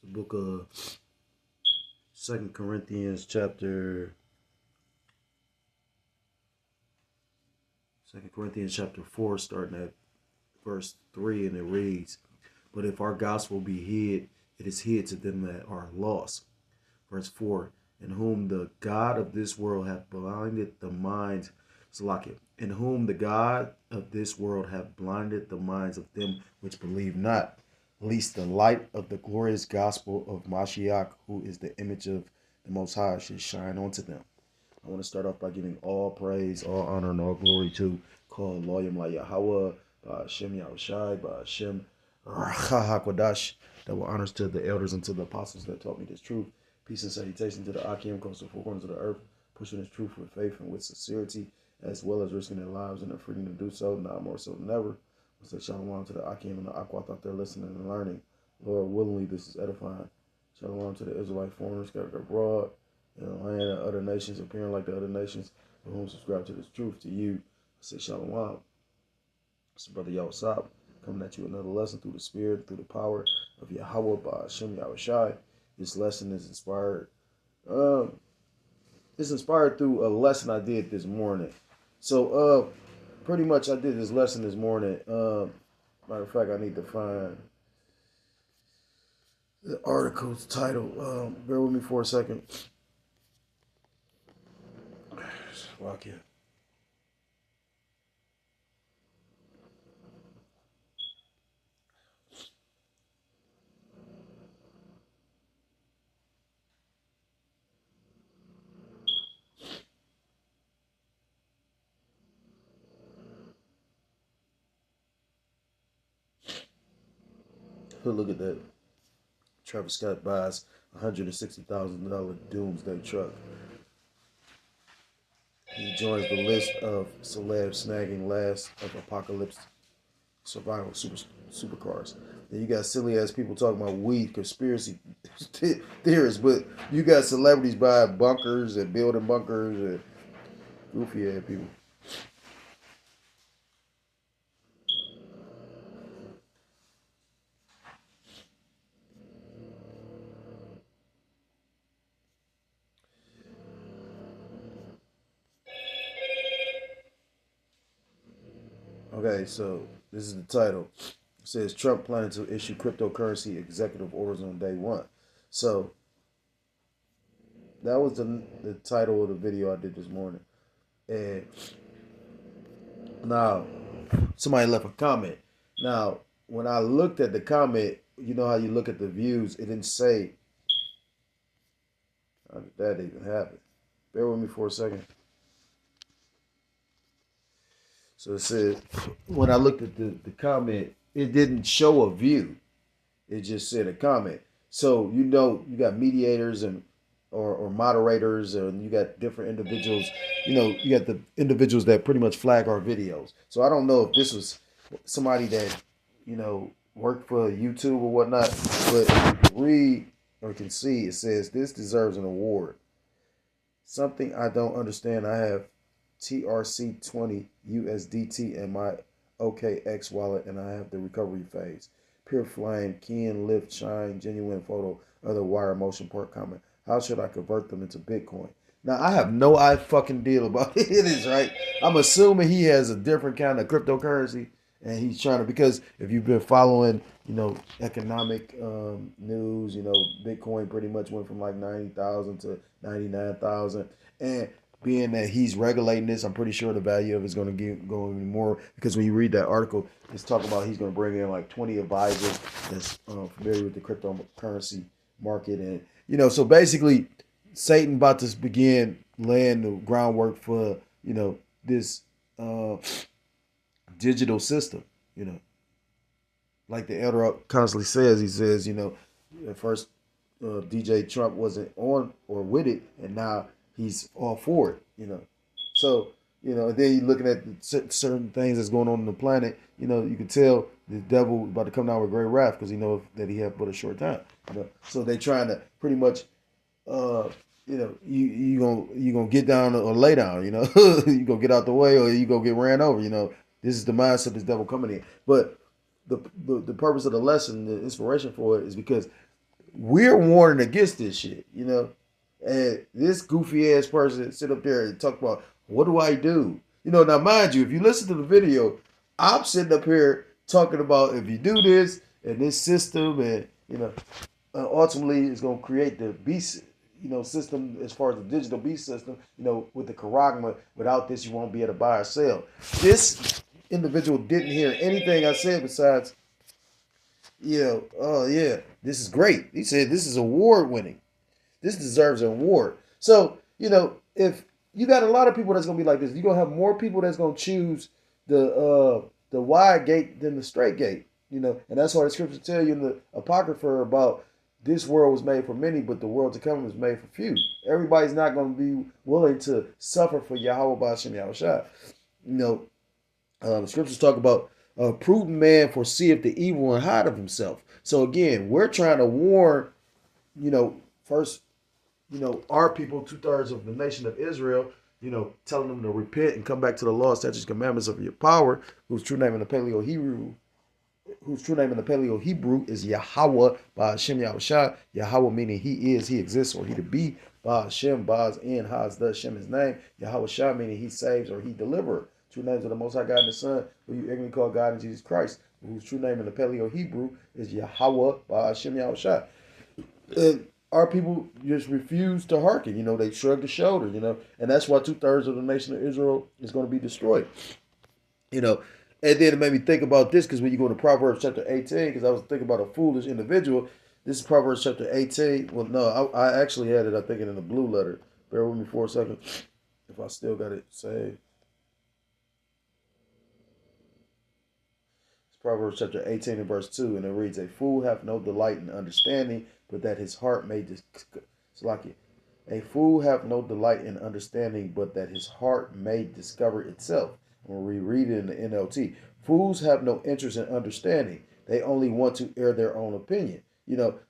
The book of Second Corinthians chapter 4, starting at verse 3, and it reads, "But if our gospel be hid, it is hid to them that are lost." Verse 4, "In whom the God of this world hath blinded the minds, Salakia, in whom the God of this world hath blinded the minds of them which believe not, lest the light of the glorious gospel of Mashiach, who is the image of the Most High, should shine unto them." I want to start off by giving all praise, all honor, and all glory to call Loyam La Yahweh, by Hashem Yahushai, by Hashem HaKodash, that will honors to the elders and to the apostles that taught me this truth. Peace and salutation to the Akim, comes to the four corners of the earth, pushing this truth with faith and with sincerity, as well as risking their lives and their freedom to do so, now more so than ever. I say shalom to the Akim and the Akwat out there listening and learning. Lord, willingly, this is edifying. Shalom to the Israelite foreigners scattered abroad in the land of other nations, appearing like the other nations, for whom subscribe to this truth. To you, I say shalom. It's Brother Yawasab, coming at you another lesson through the Spirit, through the power of Yahweh by Hashem Yahushai. This lesson is inspired. It's inspired through a lesson I did this morning. So, pretty much I did this lesson this morning. Matter of fact, I need to find the article's title. Bear with me for a second. Lock here. Look at that. Travis Scott buys $160,000 Doomsday truck. He joins the list of celebs snagging last of apocalypse survival supercars. Then you got silly ass people talking about weed conspiracy theorists, but you got celebrities buying bunkers and building bunkers and goofy ass people. Okay, so this is the title. It says Trump planning to issue cryptocurrency executive orders on day one. So that was the title of the video I did this morning. And now somebody left a comment. Now, when I looked at the comment, you know how you look at the views, it didn't say how did that even happen. Bear with me for a second. So it said, when I looked at the comment, it didn't show a view. It just said a comment. So you know you got mediators and or moderators, and you got different individuals. You know, you got the individuals that pretty much flag our videos. So I don't know if this was somebody that, you know, worked for YouTube or whatnot, but if you can read or can see, it says this deserves an award. Something I don't understand. I have TRC20 USDT in my OKX wallet, and I have the recovery phase. Pure flame, Ken, lift, shine, genuine photo, other wire motion port comment. How should I convert them into Bitcoin? Now, I have no fucking deal about it is, right? I'm assuming he has a different kind of cryptocurrency, and he's trying to, because if you've been following, you know, economic news, you know, Bitcoin pretty much went from like 90,000 to 99,000. And being that he's regulating this, I'm pretty sure the value of it's going to go even more, because when you read that article, it's talking about he's going to bring in like 20 advisors that's familiar with the cryptocurrency market. And, you know, so basically Satan about to begin laying the groundwork for, you know, this digital system, you know. Like the elder constantly says, he says, you know, at first DJ Trump wasn't on or with it, and now he's all for it, you know. So, you know, then you're looking at certain things that's going on the planet, you know, you can tell the devil about to come down with great wrath, because he knows that he had but a short time, you know. So they trying to pretty much, you know, you gonna get down or lay down, you know. You gonna get out the way, or you gonna get ran over, you know. This is the mindset this devil coming in. But the purpose of the lesson, the inspiration for it, is because we're warning against this shit, And this goofy ass person sit up there and talk about, what do I do? Now mind you, if you listen to the video, I'm sitting up here talking about if you do this and this system, and ultimately it's gonna create the beast, system as far as the digital beast system, with the charagma. Without this, you won't be able to buy or sell. This individual didn't hear anything I said besides, oh yeah, this is great. He said this is award winning. This deserves an award. So, if you got a lot of people that's gonna be like this, you're gonna have more people that's gonna choose the wide gate than the straight gate. And that's why the scriptures tell you in the Apocrypha about this world was made for many, but the world to come was made for few. Everybody's not gonna be willing to suffer for Yahweh Ba'ashem Yahushua. The scriptures talk about a prudent man foreseeth the evil and hide of himself. So again, we're trying to warn, first, our people, 2/3 of the nation of Israel, telling them to repent and come back to the law, statutes, commandments of your power, whose true name in the Paleo Hebrew is Yahweh Ba'ashem Yahushua. Yahweh meaning he is, he exists, or he to be. Ba'ashem, Ba'az in, Haz, the Shem his name. Yahweh Shah meaning he saves or he deliverer. True names of the Most High God and the Son, who you ignorantly call God and Jesus Christ, whose true name in the Paleo Hebrew is Yahweh Ba'ashem Yahushua. And our people just refuse to hearken. They shrug the shoulder, and that's why 2/3 of the nation of Israel is going to be destroyed. And then it made me think about this, because when you go to Proverbs chapter 18, because I was thinking about a foolish individual. This is Proverbs chapter 18. Well, no, I actually had it, I think, in the blue letter. Bear with me for a second, if I still got it saved. It's Proverbs chapter 18 and verse 2, and it reads, a fool hath no delight in understanding, but that his heart may A fool hath no delight in understanding, but that his heart may discover itself. I'm going to reread it in the NLT. Fools have no interest in understanding. They only want to air their own opinion.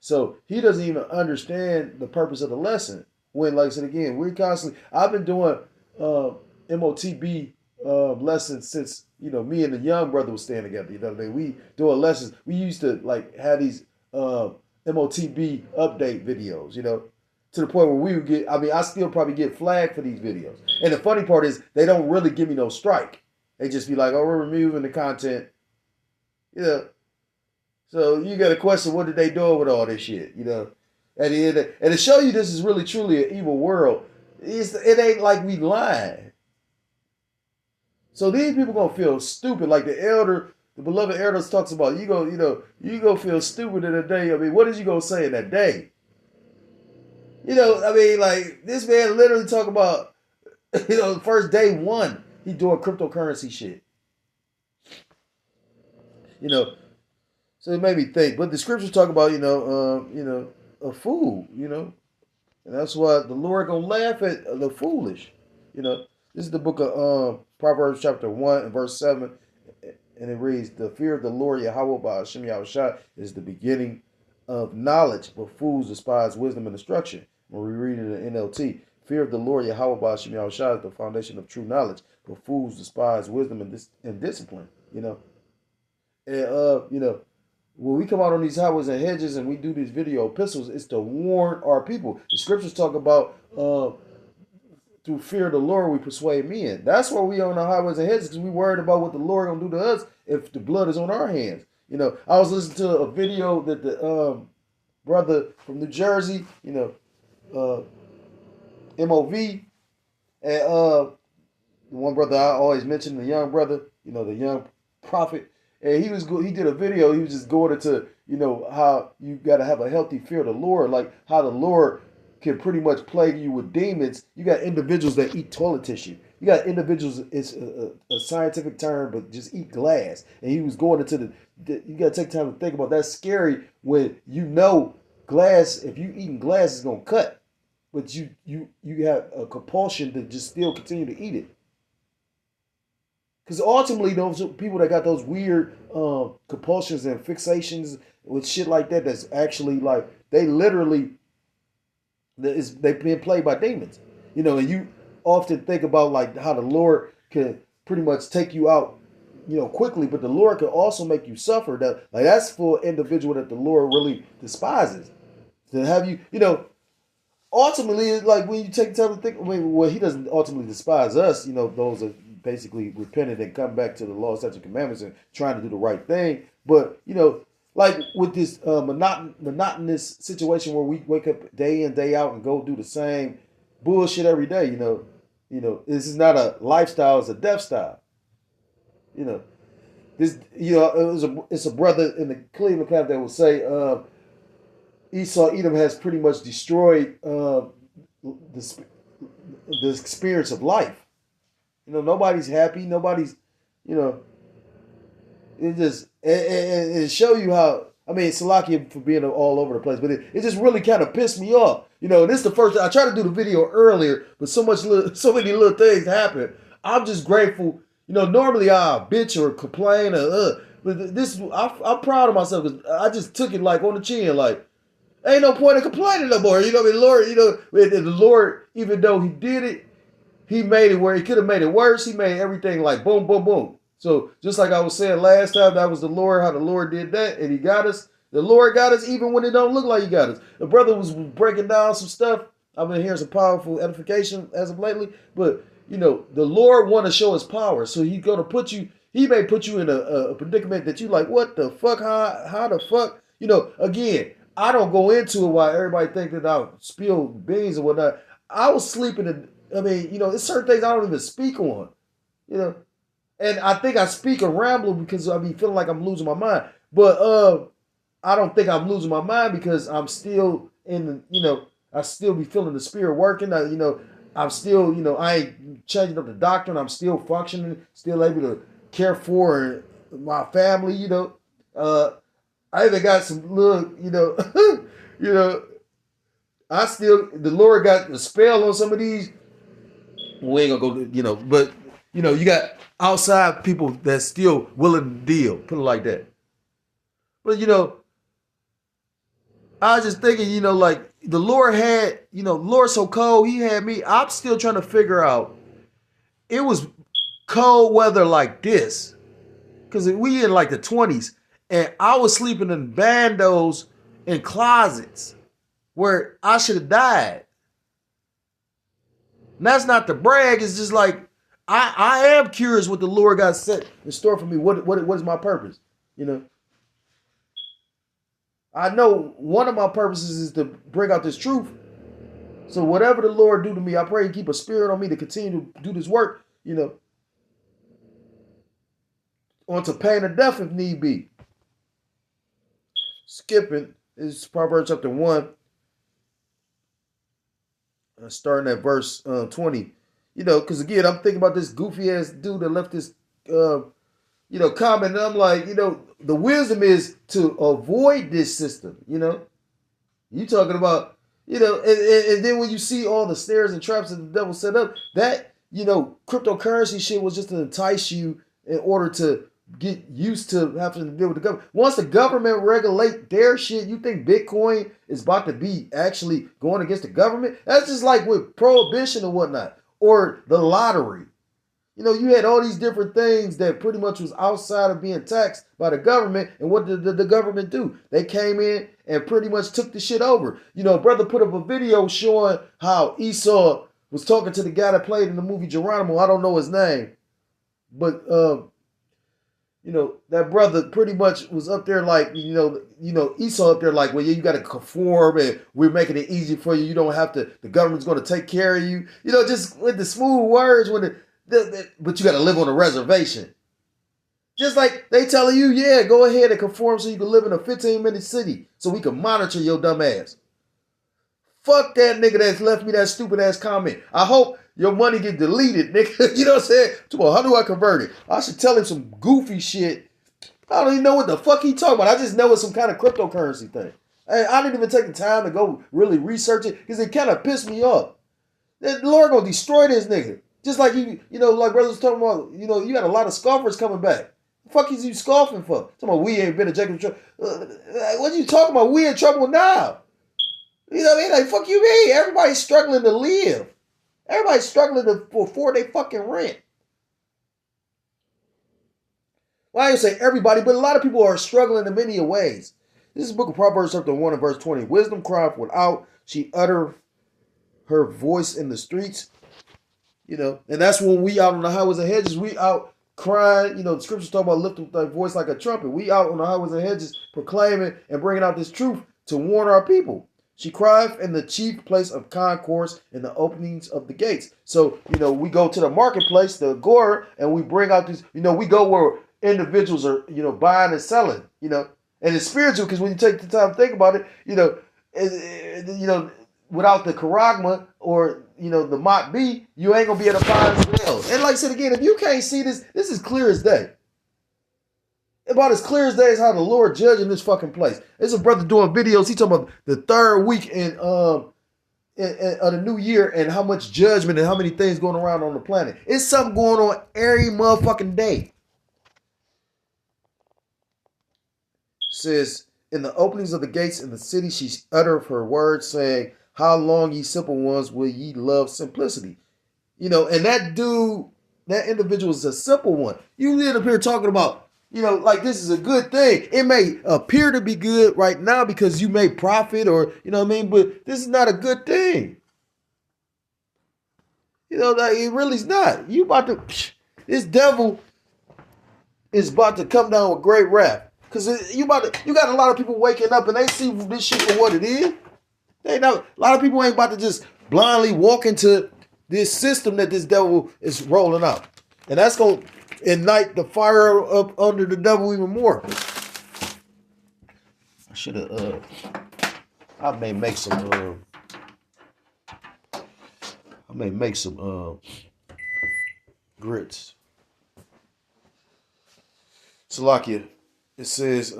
So he doesn't even understand the purpose of the lesson. When, like I said again, I've been doing MOTB lessons since, me and the young brother was staying together. We doing lessons. We used to have these MOTB update videos, to the point where we would get, I still probably get flagged for these videos. And the funny part is they don't really give me no strike. They just be like, oh, we're removing the content. So you got to question, what did they do with all this shit, And to show you this is really truly an evil world, it ain't like we lying. So these people going to feel stupid, like the beloved elder talks about, you go feel stupid in a day. What is you going to say in that day? This man literally talk about, first day one, he doing cryptocurrency shit. So it made me think. But the scriptures talk about, a fool, and that's why the Lord gonna laugh at the foolish. This is the book of Proverbs chapter 1 and verse 7, and it reads, the fear of the Lord Yahweh Ba'ashem Yahushua is the beginning of knowledge, but fools despise wisdom and instruction. When we read in the NLT, fear of the Lord Yahweh Ba'ashem Yahushua is the foundation of true knowledge, but fools despise wisdom and discipline. When we come out on these highways and hedges and we do these video epistles, it's to warn our people. The scriptures talk about through fear of the Lord we persuade men. That's why we on the highways and hedges, because we worried about what the Lord gonna do to us if the blood is on our hands. I was listening to a video that the brother from New Jersey, MOV, and the one brother I always mention, the young brother, the young prophet, and he did a video. He was just going into how you got to have a healthy fear of the Lord, like how the Lord can pretty much plague you with demons. You got individuals that eat toilet tissue. You got individuals, it's a scientific term, but just eat glass. And he was going into you got to take time to think about that. That's scary when glass, if you eating glass, it's going to cut. But you have a compulsion to just still continue to eat it. Because ultimately, those people that got those weird compulsions and fixations with shit like that, that's actually they literally, they've been played by demons. And you often think about how the Lord can pretty much take you out, quickly, but the Lord can also make you suffer. That's for an individual that the Lord really despises. to have you, ultimately, it's like when you take time to think, well, he doesn't ultimately despise us, those are basically repented and come back to the law, statutes, and commandments and trying to do the right thing. But, like with this monotonous situation where we wake up day in, day out and go do the same bullshit every day, this is not a lifestyle, it's a death style. This, it's a brother in the Cleveland camp that will say, Edom has pretty much destroyed the experience of life. Nobody's happy. Nobody's, it just it show you how. I mean, Salakia for being all over the place, but it just really kind of pissed me off. And this is the first. I tried to do the video earlier, but so many little things happen. I'm just grateful. Normally I bitch or complain but this I'm proud of myself because I just took it like on the chin, like. Ain't no point in complaining no more. The Lord, the Lord, even though he did it, he made it where he could have made it worse. He made everything like boom, boom, boom. So just like I was saying last time, that was the Lord, how the Lord did that. And he got us. The Lord got us even when it don't look like he got us. The brother was breaking down some stuff. I've been hearing some powerful edification as of lately. But, the Lord want to show his power. So he's going to put you, he may put you in a predicament that you like, what the fuck? How the fuck? Again, I don't go into it while everybody think that I spill beans and whatnot. I was sleeping. There's certain things I don't even speak on, And I think I speak a ramble because I be feeling like I'm losing my mind. But I don't think I'm losing my mind because I'm still I still be feeling the spirit working. I'm still, I ain't changing up the doctrine. I'm still functioning, still able to care for my family, I even got some little, I still, the Lord got the spell on some of these. We ain't gonna go, but, you got outside people that's still willing to deal, put it like that. But, I was just thinking, like the Lord had, Lord so cold, he had me. I'm still trying to figure out, it was cold weather like this, because we in like the 20s. And I was sleeping in bandos in closets where I should have died. And that's not to brag. It's just like, I am curious what the Lord got set in store for me. What is my purpose? I know one of my purposes is to bring out this truth. So whatever the Lord do to me, I pray he keep a spirit on me to continue to do this work, onto pain or death if need be. Skipping is Proverbs chapter 1, starting at verse 20. Because again, I'm thinking about this goofy ass dude that left this, comment. And I'm like, the wisdom is to avoid this system. You talking about, and then when you see all the snares and traps that the devil set up, that, cryptocurrency shit was just to entice you in order to get used to having to deal with the government. Once the government regulate their shit, you think Bitcoin is about to be actually going against the government? That's just like with prohibition and whatnot, or the lottery. You had all these different things that pretty much was outside of being taxed by the government. And what did the government do? They came in and pretty much took the shit over. Brother put up a video showing how Esau was talking to the guy that played in the movie Geronimo. I don't know his name, but that brother pretty much was up there like, Esau up there like, well, yeah, you got to conform and we're making it easy for you. You don't have to, the government's going to take care of you. Just with the smooth words, but you got to live on a reservation. Just like they telling you, yeah, go ahead and conform so you can live in a 15-minute city so we can monitor your dumb ass. Fuck that nigga that's left me that stupid ass comment. I hope your money get deleted, nigga. You know what I'm saying? How do I convert it? I should tell him some goofy shit. I don't even know what the fuck he talking about. I just know it's some kind of cryptocurrency thing. I didn't even take the time to go really research it because it kind of pissed me off. The Lord gonna destroy this nigga. Just like like brothers talking about, you got a lot of scoffers coming back. The fuck is you scoffing for? Talking about we ain't been in Jacob's trouble. What are you talking about? We in trouble now. You know what I mean? Like, fuck you mean? Everybody's struggling to live. Everybody's struggling to afford their fucking rent. Well, I ain't say everybody, but a lot of people are struggling in many ways. This is the book of Proverbs chapter 1 and verse 20. Wisdom crieth without, she utter her voice in the streets. And that's when we out on the highways and hedges, we out crying. The scriptures talk about lifting thy voice like a trumpet. We out on the highways and hedges proclaiming and bringing out this truth to warn our people. She crieth in the chief place of concourse in the openings of the gates. So, we go to the marketplace, the agora, and we bring out these, we go where individuals are, buying and selling, and it's spiritual because when you take the time to think about it, without the charagma or, the mot B, you ain't going to be able to buy and sell. And like I said again, if you can't see this, this is clear as day. About as clear as day is how the Lord judging this fucking place. There's a brother doing videos. He talking about the third week of the new year and how much judgment and how many things going around on the planet. It's something going on every motherfucking day. It says, in the openings of the gates in the city, she uttered her words, saying, how long, ye simple ones, will ye love simplicity? And that dude, that individual is a simple one. You end up here talking about, like this is a good thing. It may appear to be good right now because you may profit or, but this is not a good thing. Like it really is not. This devil is about to come down with great wrath. Because you got a lot of people waking up and they see this shit for what it is. A lot of people ain't about to just blindly walk into this system that this devil is rolling out. And that's going to ignite the fire up under the devil even more. I should have, I may make some grits. Salakia, it says,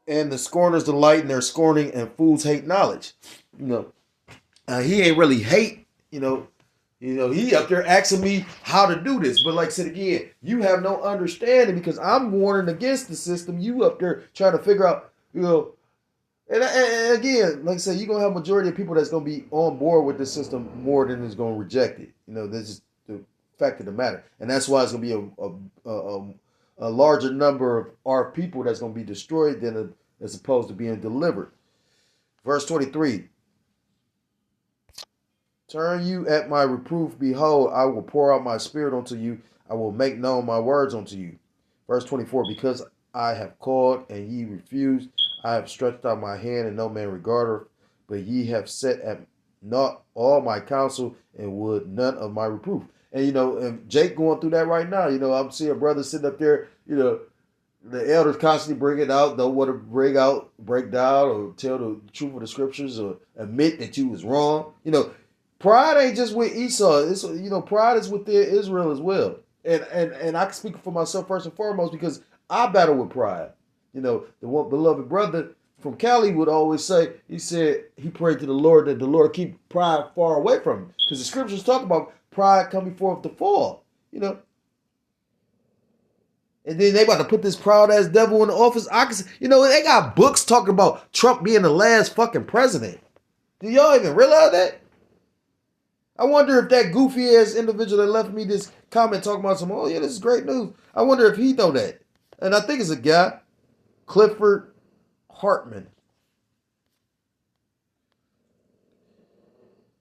and the scorners delight in their scorning, and fools hate knowledge. He ain't really hate. He up there asking me how to do this, but like I said again, you have no understanding because I'm warning against the system. You up there trying to figure out, and again, like I said, you're gonna have a majority of people that's gonna be on board with the system more than is gonna reject it. This is the fact of the matter, and that's why it's gonna be a larger number of our people that's gonna be destroyed than as opposed to being delivered. Verse 23. Turn you at my reproof. Behold, I will pour out my spirit unto you. I will make known my words unto you. Verse 24. Because I have called and ye refused. I have stretched out my hand and no man regardeth. But ye have set at naught all my counsel and would none of my reproof. And, and Jake going through that right now. I'm seeing brothers sitting up there, the elders constantly bring it out, don't want to break down or tell the truth of the scriptures or admit that you was wrong. Pride ain't just with Esau. It's, pride is within Israel as well. And I can speak for myself first and foremost because I battle with pride. The one beloved brother from Cali would always say, he said he prayed to the Lord that the Lord keep pride far away from him. Because the scriptures talk about pride coming forth to fall. And then they about to put this proud ass devil in the office. They got books talking about Trump being the last fucking president. Do y'all even realize that? I wonder if that goofy ass individual that left me this comment talking about some, oh yeah, this is great news. I wonder if he know that. And I think it's a guy, Clifford Hartman.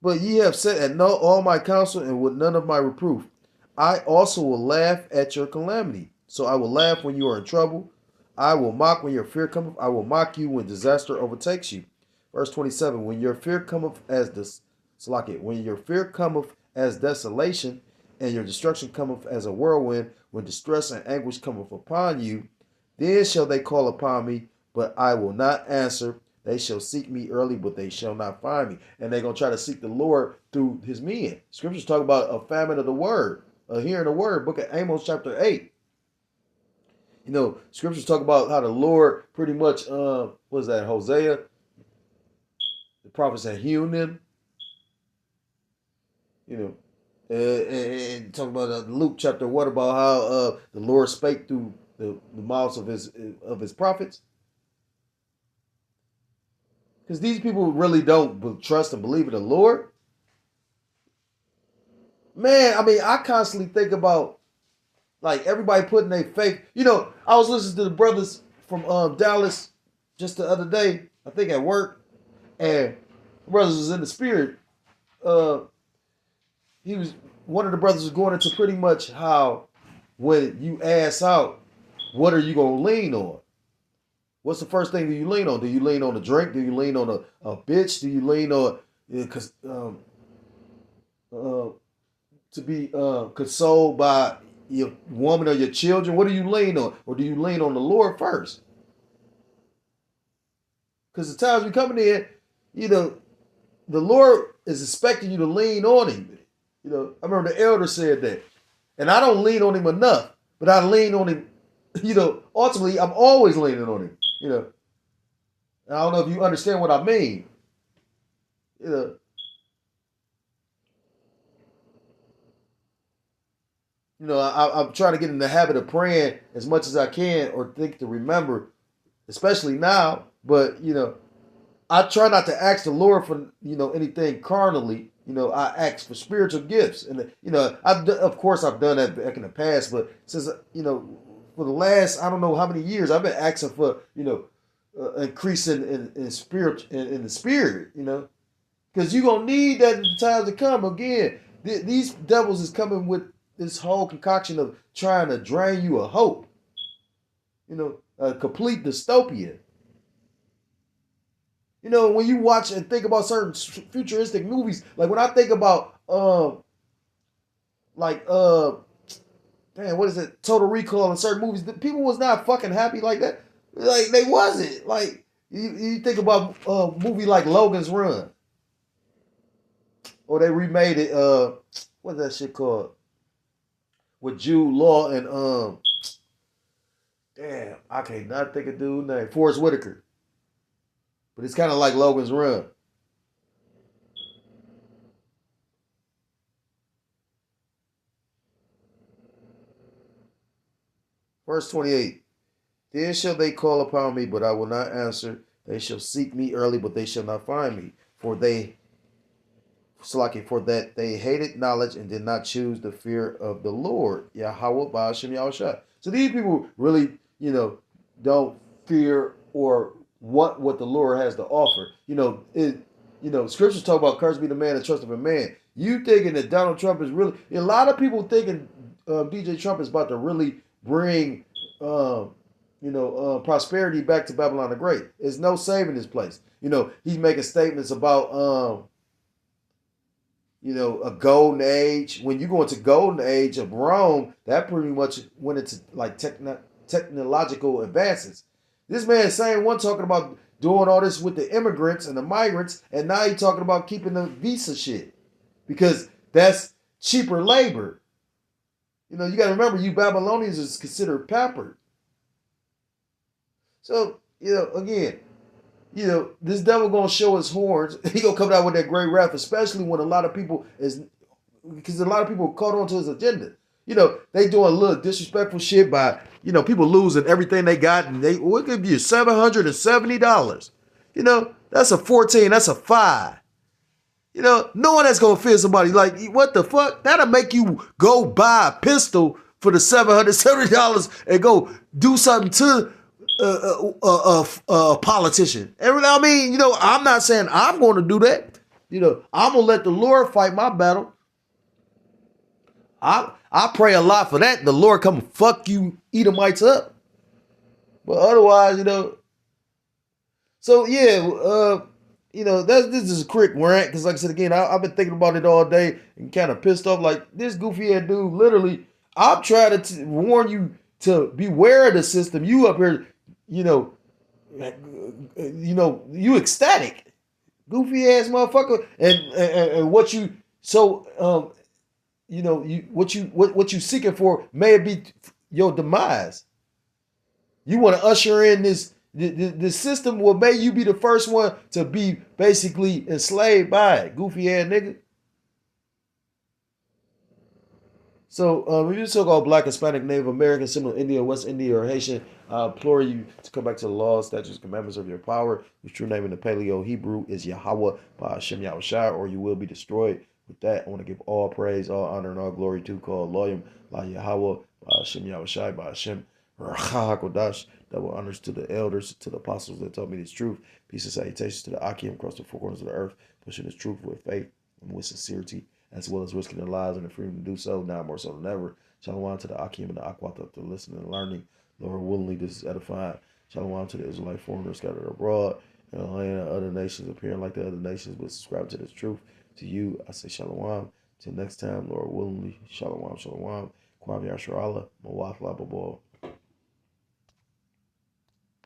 But ye have set at naught all my counsel and with none of my reproof. I also will laugh at your calamity. So I will laugh when you are in trouble. I will mock when your fear cometh. I will mock you when disaster overtakes you. Verse 27, when your fear cometh as when your fear cometh as desolation, and your destruction cometh as a whirlwind, when distress and anguish cometh upon you, then shall they call upon me, but I will not answer. They shall seek me early, but they shall not find me. And they're going to try to seek the Lord through his men. Scriptures talk about a famine of the word, a hearing the word. Book of Amos chapter 8. Scriptures talk about how the Lord pretty much, what was that, Hosea? The prophets had hewn them. And talk about Luke chapter 1 about how the Lord spake through the mouths of his prophets. Because these people really don't trust and believe in the Lord. Man, I constantly think about like everybody putting their faith. I was listening to the brothers from Dallas just the other day, I think at work, and brothers was in the spirit. Uh, he was one of the brothers was going into pretty much how when you ask out, what are you gonna lean on? What's the first thing that you lean on? Do you lean on a drink? Do you lean on a bitch? Do you lean on because to be consoled by your woman or your children? What do you lean on? Or do you lean on the Lord first? Because the times we coming in, the Lord is expecting you to lean on him. I remember the elder said that. And I don't lean on him enough, but I lean on him, ultimately I'm always leaning on him, And I don't know if you understand what I mean. I'm trying to get in the habit of praying as much as I can or think to remember, especially now. But, I try not to ask the Lord for, anything carnally. I ask for spiritual gifts. And, of course I've done that back in the past. But since, for the last, I don't know how many years, I've been asking for, increasing in spirit, in the spirit, Because you're going to need that in the times to come. Again, these devils is coming with this whole concoction of trying to drain you of hope. A complete dystopia. When you watch and think about certain futuristic movies, like when I think about, what is it? Total Recall and certain movies, people was not fucking happy like that. Like they wasn't. Like you think about a movie like Logan's Run, or they remade it. What's that shit called? With Jude Law and damn, I can't not think of dude's name. Forrest Whitaker. But it's kind of like Logan's Run. Verse 28. Then shall they call upon me, but I will not answer. They shall seek me early, but they shall not find me. For that they hated knowledge and did not choose the fear of the Lord. Yahweh Ba'ashem Yahushua. So these people really, don't fear or want what the Lord has to offer. Scriptures talk about cursed be the man that trusteth in man. You thinking that Donald Trump is really, a lot of people thinking DJ Trump is about to really bring, prosperity back to Babylon the Great. There's no saving this place. He's making statements about, a golden age. When you go into golden age of Rome, that pretty much went into like technological advances. This man is saying one talking about doing all this with the immigrants and the migrants, and now he's talking about keeping the visa shit because that's cheaper labor. You got to remember, you Babylonians is considered pampered. So, again, this devil gonna show his horns. He gonna come out with that great wrath, especially when a lot of people caught on to his agenda. They doing a little disrespectful shit by, people losing everything they got, and we'll give you $770. That's a 14, that's a 5. Knowing that's gonna fit somebody, like, what the fuck? That'll make you go buy a pistol for the $770 and go do something to a politician. And I mean, I'm not saying I'm going to do that. I'm gonna let the Lord fight my battle. I pray a lot for that. The Lord come fuck you Edomites up. But otherwise, So yeah, this is a quick rant because, like I said again, I've been thinking about it all day and kind of pissed off. Like this goofy ass dude, literally, I'm trying to warn you to beware of the system. You up here, you ecstatic, goofy ass motherfucker, and what you so what you seeking for may be your demise. You want to usher in the system will make you be the first one to be basically enslaved by it, goofy ass nigga. So if you're so-called Black, Hispanic, Native American, Seminole Indian, West Indian, or Haitian, I implore you to come back to the laws, statutes, commandments of your power, whose true name in the Paleo Hebrew is Yahweh Ba'ashem Yahushua, or you will be destroyed. With that, I want to give all praise, all honor, and all glory to call Loyim La Yahweh Ba'ashem Yahushua Ba'ashem Hakodash, double honors to the elders, to the apostles that taught me this truth. Peace and salutations to the Akim across the four corners of the earth, pushing this truth with faith and with sincerity, as well as risking their lives and the freedom to do so, now more so than ever. Shalom to the Akim and the Akwata to listening and learning. Lord, willingly this is edifying. Shalom to the Israelite foreigners scattered abroad and the land of other nations, appearing like the other nations, but subscribe to this truth. To you, I say shalom. Till next time, Lord, willingly. Shalom, shalom. Kwam Yasharallah, Mawaf Lababal.